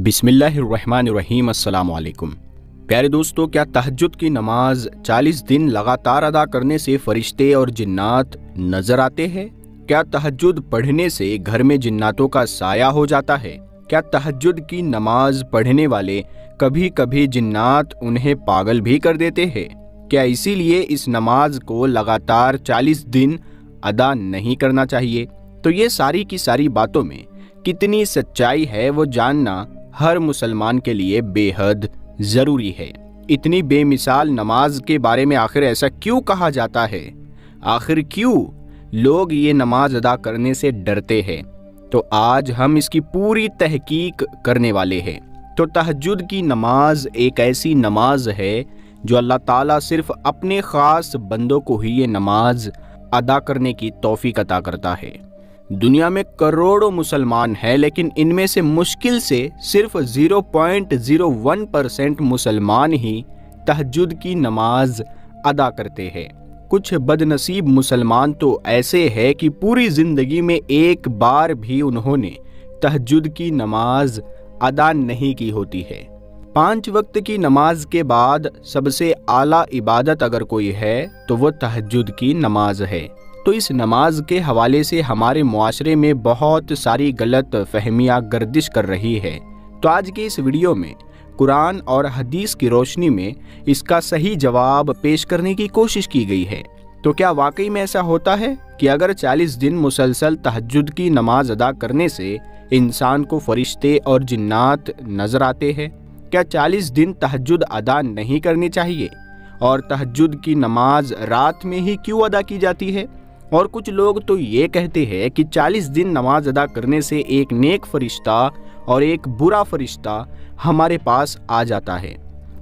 بسم اللہ الرحمن الرحیم۔ السلام علیکم پیارے دوستو، کیا تہجد کی نماز 40 دن لگاتار ادا کرنے سے فرشتے اور جنات نظر آتے ہیں؟ کیا تہجد پڑھنے سے گھر میں جناتوں کا سایہ ہو جاتا ہے؟ کیا تہجد کی نماز پڑھنے والے کبھی کبھی جنات انہیں پاگل بھی کر دیتے ہیں؟ کیا اسی لیے اس نماز کو لگاتار 40 دن ادا نہیں کرنا چاہیے؟ تو یہ ساری کی ساری باتوں میں کتنی سچائی ہے وہ جاننا ہر مسلمان کے لیے بے حد ضروری ہے۔ اتنی بے مثال نماز کے بارے میں آخر ایسا کیوں کہا جاتا ہے؟ آخر کیوں لوگ یہ نماز ادا کرنے سے ڈرتے ہیں؟ تو آج ہم اس کی پوری تحقیق کرنے والے ہیں۔ تو تہجد کی نماز ایک ایسی نماز ہے جو اللہ تعالیٰ صرف اپنے خاص بندوں کو ہی یہ نماز ادا کرنے کی توفیق عطا کرتا ہے۔ دنیا میں کروڑوں مسلمان ہیں، لیکن ان میں سے مشکل سے صرف 0.01% مسلمان ہی تہجد کی نماز ادا کرتے ہیں۔ کچھ بد نصیب مسلمان تو ایسے ہیں کہ پوری زندگی میں ایک بار بھی انہوں نے تہجد کی نماز ادا نہیں کی ہوتی ہے۔ 5 وقت کی نماز کے بعد سب سے اعلیٰ عبادت اگر کوئی ہے تو وہ تہجد کی نماز ہے۔ تو اس نماز کے حوالے سے ہمارے معاشرے میں بہت ساری غلط فہمیاں گردش کر رہی ہے۔ تو آج کے اس ویڈیو میں قرآن اور حدیث کی روشنی میں اس کا صحیح جواب پیش کرنے کی کوشش کی گئی ہے۔ تو کیا واقعی میں ایسا ہوتا ہے کہ اگر 40 دن مسلسل تہجد کی نماز ادا کرنے سے انسان کو فرشتے اور جنات نظر آتے ہیں؟ کیا 40 دن تہجد ادا نہیں کرنی چاہیے؟ اور تہجد کی نماز رات میں ہی کیوں ادا کی جاتی ہے؟ اور کچھ لوگ تو یہ کہتے ہیں کہ 40 دن نماز ادا کرنے سے ایک نیک فرشتہ اور ایک برا فرشتہ ہمارے پاس آ جاتا ہے۔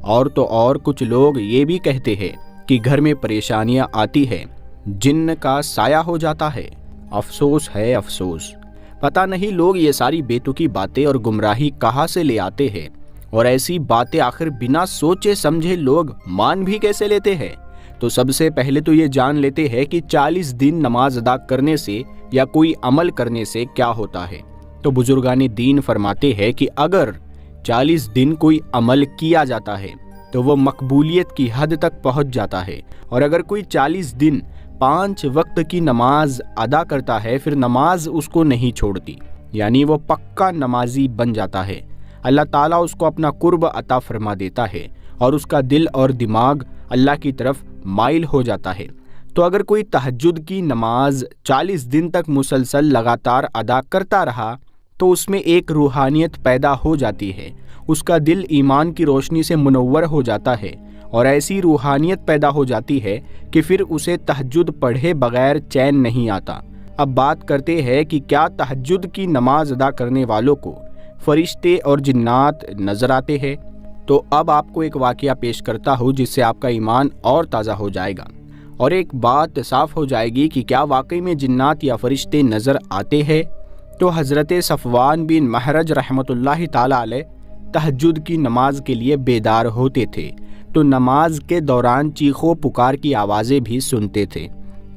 اور تو اور کچھ لوگ یہ بھی کہتے ہیں کہ گھر میں پریشانیاں آتی ہیں، جن کا سایہ ہو جاتا ہے۔ افسوس ہے افسوس، پتہ نہیں لوگ یہ ساری بے تکی باتیں اور گمراہی کہاں سے لے آتے ہیں، اور ایسی باتیں آخر بنا سوچے سمجھے لوگ مان بھی کیسے لیتے ہیں؟ تو سب سے پہلے تو یہ جان لیتے ہیں کہ 40 دن نماز ادا کرنے سے یا کوئی عمل کرنے سے کیا ہوتا ہے۔ تو بزرگان دین فرماتے ہیں کہ اگر 40 دن کوئی عمل کیا جاتا ہے تو وہ مقبولیت کی حد تک پہنچ جاتا ہے، اور اگر کوئی 40 دن 5 وقت کی نماز ادا کرتا ہے پھر نماز اس کو نہیں چھوڑتی، یعنی وہ پکا نمازی بن جاتا ہے۔ اللہ تعالیٰ اس کو اپنا قرب عطا فرما دیتا ہے اور اس کا دل اور دماغ اللہ کی طرف مائل ہو جاتا ہے۔ تو اگر کوئی تہجد کی نماز 40 دن تک مسلسل لگاتار ادا کرتا رہا تو اس میں ایک روحانیت پیدا ہو جاتی ہے، اس کا دل ایمان کی روشنی سے منور ہو جاتا ہے، اور ایسی روحانیت پیدا ہو جاتی ہے کہ پھر اسے تہجد پڑھے بغیر چین نہیں آتا۔ اب بات کرتے ہیں کہ کیا تہجد کی نماز ادا کرنے والوں کو فرشتے اور جنات نظر آتے ہیں؟ تو اب آپ کو ایک واقعہ پیش کرتا ہوں جس سے آپ کا ایمان اور تازہ ہو جائے گا، اور ایک بات صاف ہو جائے گی کہ کیا واقعی میں جنات یا فرشتے نظر آتے ہیں۔ تو حضرت صفوان بن محرج رحمۃ اللہ تعالی علیہ تہجد کی نماز کے لیے بیدار ہوتے تھے، تو نماز کے دوران چیخو پکار کی آوازیں بھی سنتے تھے،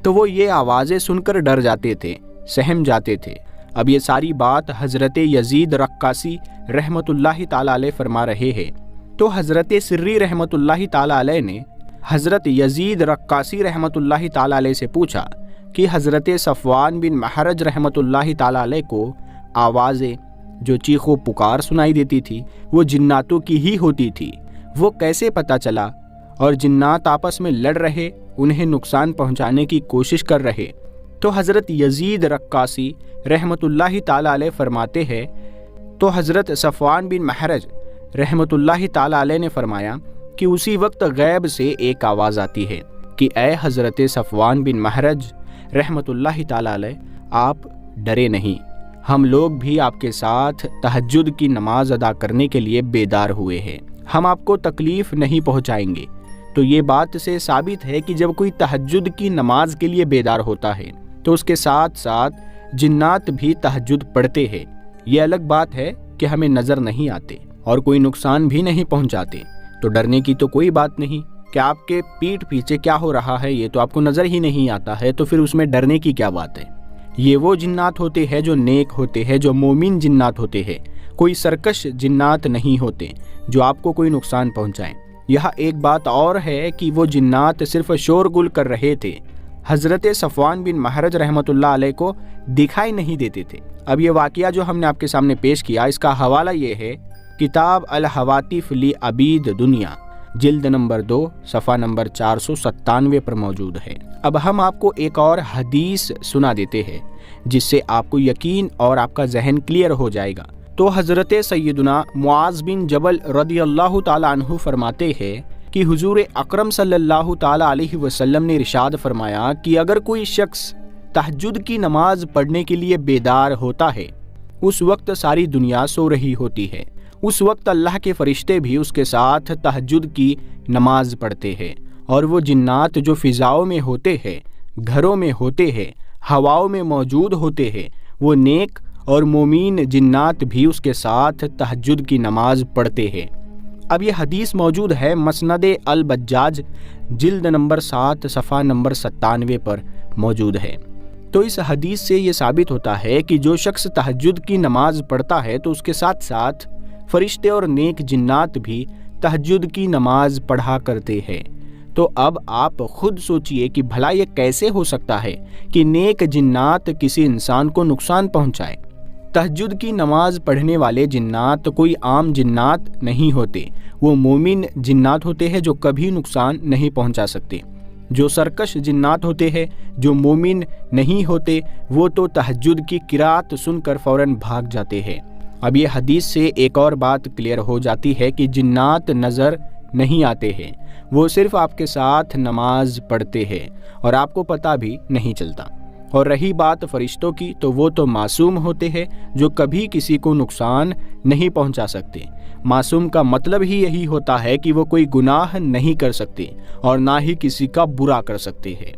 تو وہ یہ آوازیں سن کر ڈر جاتے تھے، سہم جاتے تھے۔ اب یہ ساری بات حضرت یزید رقاصی رحمۃ اللہ تعالی علیہ فرما رہے ہیں۔ تو حضرت سری رحمۃ اللہ تعالی علیہ نے حضرت یزید رقاصی رحمۃ اللہ تعالی علیہ سے پوچھا کہ حضرت صفوان بن محرج رحمۃ اللہ تعالی علیہ کو آوازیں جو چیخ و پکار سنائی دیتی تھی وہ جناتوں کی ہی ہوتی تھی، وہ کیسے پتہ چلا؟ اور جنات آپس میں لڑ رہے، انہیں نقصان پہنچانے کی کوشش کر رہے؟ تو حضرت یزید رقاصی رحمۃ اللہ تعالی علیہ فرماتے ہیں، تو حضرت صفوان بن محرج رحمۃ اللہ تعالی علیہ نے فرمایا کہ اسی وقت غیب سے ایک آواز آتی ہے کہ اے حضرت صفوان بن محرج رحمۃ اللہ تعالی علیہ، آپ ڈرے نہیں، ہم لوگ بھی آپ کے ساتھ تہجد کی نماز ادا کرنے کے لیے بیدار ہوئے ہیں، ہم آپ کو تکلیف نہیں پہنچائیں گے۔ تو یہ بات سے ثابت ہے کہ جب کوئی تہجد کی نماز کے لیے بیدار ہوتا ہے تو اس کے ساتھ ساتھ جنات بھی تہجد پڑھتے ہیں۔ یہ الگ بات ہے کہ ہمیں نظر نہیں آتے اور کوئی نقصان بھی نہیں پہنچاتے، تو ڈرنے کی تو کوئی بات نہیں۔ کہ آپ کے پیٹھ پیچھے کیا ہو رہا ہے یہ تو آپ کو نظر ہی نہیں آتا ہے، تو پھر اس میں ڈرنے کی کیا بات ہے؟ یہ وہ جنات ہوتے ہیں جو نیک ہوتے ہیں، جو مومن جنات ہوتے ہیں، کوئی سرکش جنات نہیں ہوتے جو آپ کو کوئی نقصان پہنچائیں۔ یہاں ایک بات اور ہے کہ وہ جنات صرف شور گل کر رہے تھے، حضرت صفوان بن محرج رحمۃ اللہ علیہ کو دکھائی نہیں دیتے تھے۔ اب یہ واقعہ جو ہم نے آپ کے سامنے پیش کیا، اس کا حوالہ یہ ہے کتاب الحواتف لعبید دنیا، جلد نمبر 2 صفحہ نمبر 497 پر موجود ہے۔ اب ہم آپ کو ایک اور حدیث سنا دیتے ہیں جس سے آپ کو یقین اور آپ کا ذہن کلیئر ہو جائے گا۔ تو حضرت سیدنا معاذ بن جبل رضی اللہ تعالی عنہ فرماتے ہیں کہ حضور اکرم صلی اللہ تعالی علیہ وسلم نے ارشاد فرمایا کہ اگر کوئی شخص تہجد کی نماز پڑھنے کے لیے بیدار ہوتا ہے، اس وقت ساری دنیا سو رہی ہوتی ہے، اس وقت اللہ کے فرشتے بھی اس کے ساتھ تہجد کی نماز پڑھتے ہیں، اور وہ جنات جو فضاؤں میں ہوتے ہیں، گھروں میں ہوتے ہیں، ہواؤں میں موجود ہوتے ہیں، وہ نیک اور مومین جنات بھی اس کے ساتھ تہجد کی نماز پڑھتے ہیں۔ اب یہ حدیث موجود ہے مسند البجاج جلد نمبر 7 صفحہ نمبر 97 پر موجود ہے۔ تو اس حدیث سے یہ ثابت ہوتا ہے کہ جو شخص تہجد کی نماز پڑھتا ہے تو اس کے ساتھ ساتھ فرشتے اور نیک جنات بھی تہجد کی نماز پڑھا کرتے ہیں۔ تو اب آپ خود سوچئے کہ بھلا یہ کیسے ہو سکتا ہے کہ نیک جنات کسی انسان کو نقصان پہنچائے؟ تہجد کی نماز پڑھنے والے جنات کوئی عام جنات نہیں ہوتے، وہ مومن جنات ہوتے ہیں جو کبھی نقصان نہیں پہنچا سکتے۔ جو سرکش جنات ہوتے ہیں، جو مومن نہیں ہوتے، وہ تو تہجد کی قرات سن کر فوراً بھاگ جاتے ہیں۔ اب یہ حدیث سے ایک اور بات کلیئر ہو جاتی ہے کہ جنات نظر نہیں آتے ہیں، وہ صرف آپ کے ساتھ نماز پڑھتے ہیں اور آپ کو پتہ بھی نہیں چلتا۔ اور رہی بات فرشتوں کی، تو وہ تو معصوم ہوتے ہیں جو کبھی کسی کو نقصان نہیں پہنچا سکتے۔ معصوم کا مطلب ہی یہی ہوتا ہے کہ وہ کوئی گناہ نہیں کر سکتے اور نہ ہی کسی کا برا کر سکتے ہیں۔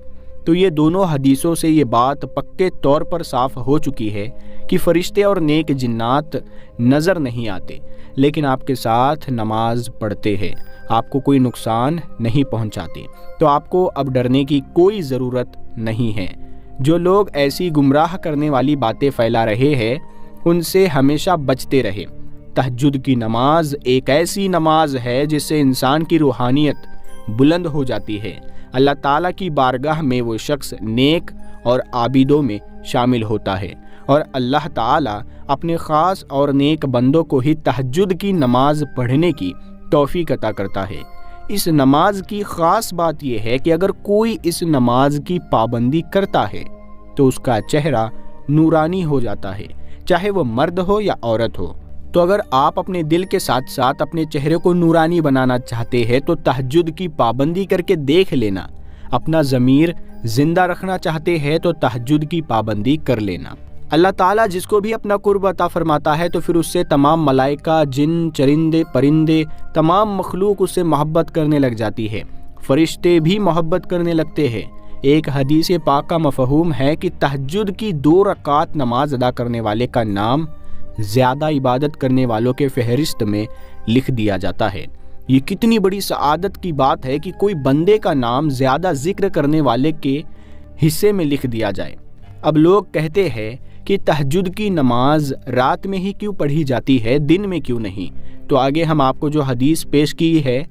تو یہ دونوں حدیثوں سے یہ بات پکے طور پر صاف ہو چکی ہے کہ فرشتے اور نیک جنات نظر نہیں آتے، لیکن آپ کے ساتھ نماز پڑھتے ہیں، آپ کو کوئی نقصان نہیں پہنچاتے۔ تو آپ کو اب ڈرنے کی کوئی ضرورت نہیں ہے۔ جو لوگ ایسی گمراہ کرنے والی باتیں پھیلا رہے ہیں، ان سے ہمیشہ بچتے رہے۔ تہجد کی نماز ایک ایسی نماز ہے جس سے انسان کی روحانیت بلند ہو جاتی ہے۔ اللہ تعالیٰ کی بارگاہ میں وہ شخص نیک اور عابدوں میں شامل ہوتا ہے، اور اللہ تعالیٰ اپنے خاص اور نیک بندوں کو ہی تہجد کی نماز پڑھنے کی توفیق عطا کرتا ہے۔ اس نماز کی خاص بات یہ ہے کہ اگر کوئی اس نماز کی پابندی کرتا ہے تو اس کا چہرہ نورانی ہو جاتا ہے، چاہے وہ مرد ہو یا عورت ہو۔ تو اگر آپ اپنے دل کے ساتھ ساتھ اپنے چہرے کو نورانی بنانا چاہتے ہیں تو تہجد کی پابندی کر کے دیکھ لینا۔ اپنا ضمیر زندہ رکھنا چاہتے ہیں تو تہجد کی پابندی کر لینا۔ اللہ تعالیٰ جس کو بھی اپنا قرب عطا فرماتا ہے تو پھر اس سے تمام ملائکہ، جن، چرندے، پرندے، تمام مخلوق اس سے محبت کرنے لگ جاتی ہے، فرشتے بھی محبت کرنے لگتے ہیں۔ ایک حدیث پاک کا مفہوم ہے کہ تہجد کی 2 رکعات نماز ادا کرنے والے کا نام زیادہ عبادت کرنے والوں کے فہرست میں لکھ دیا جاتا ہے۔ یہ کتنی بڑی سعادت کی بات ہے کہ کوئی بندے کا نام زیادہ ذکر کرنے والے کے حصے میں لکھ دیا جائے۔ اب لوگ کہتے ہیں کہ تہجد کی نماز رات میں ہی کیوں پڑھی جاتی ہے، دن میں کیوں نہیں؟ تو آگے ہم آپ کو جو حدیث پیش کی ہے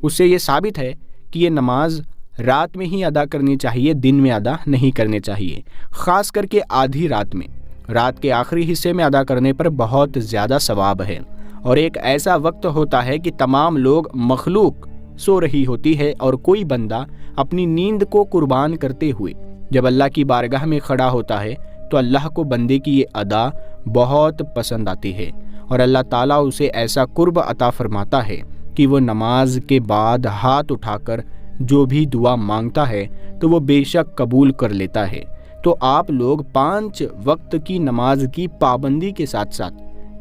اس سے یہ ثابت ہے کہ یہ نماز رات میں ہی ادا کرنی چاہیے، دن میں ادا نہیں کرنے چاہیے، خاص کر کے آدھی رات میں۔ رات کے آخری حصے میں ادا کرنے پر بہت زیادہ ثواب ہے، اور ایک ایسا وقت ہوتا ہے کہ تمام لوگ مخلوق سو رہی ہوتی ہے اور کوئی بندہ اپنی نیند کو قربان کرتے ہوئے جب اللہ کی بارگاہ میں کھڑا ہوتا ہے تو اللہ کو بندے کی یہ ادا بہت پسند آتی ہے، اور اللہ تعالیٰ اسے ایسا قرب عطا فرماتا ہے کہ وہ نماز کے بعد ہاتھ اٹھا کر جو بھی دعا مانگتا ہے تو وہ بے شک قبول کر لیتا ہے۔ تو آپ لوگ 5 وقت کی نماز کی پابندی کے ساتھ ساتھ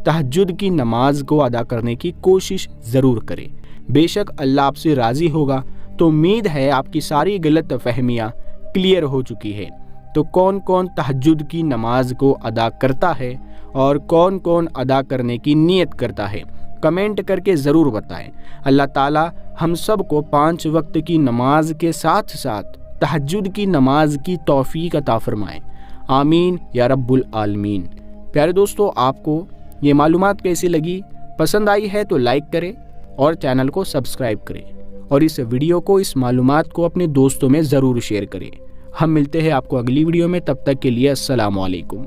تہجد کی نماز کو ادا کرنے کی کوشش ضرور کریں، بے شک اللہ آپ سے راضی ہوگا۔ تو امید ہے آپ کی ساری غلط فہمیاں کلیئر ہو چکی ہے۔ تو کون کون تہجد کی نماز کو ادا کرتا ہے اور کون کون ادا کرنے کی نیت کرتا ہے، کمنٹ کر کے ضرور بتائیں۔ اللہ تعالیٰ ہم سب کو 5 وقت کی نماز کے ساتھ ساتھ تہجد کی نماز کی توفیق عطا فرمائے، آمین یا رب العالمین۔ پیارے دوستو، آپ کو یہ معلومات کیسی لگی؟ پسند آئی ہے تو لائک کریں اور چینل کو سبسکرائب کریں، اور اس ویڈیو کو، اس معلومات کو اپنے دوستوں میں ضرور شیئر کریں۔ ہم ملتے ہیں آپ کو اگلی ویڈیو میں، تب تک کے لیے السلام علیکم۔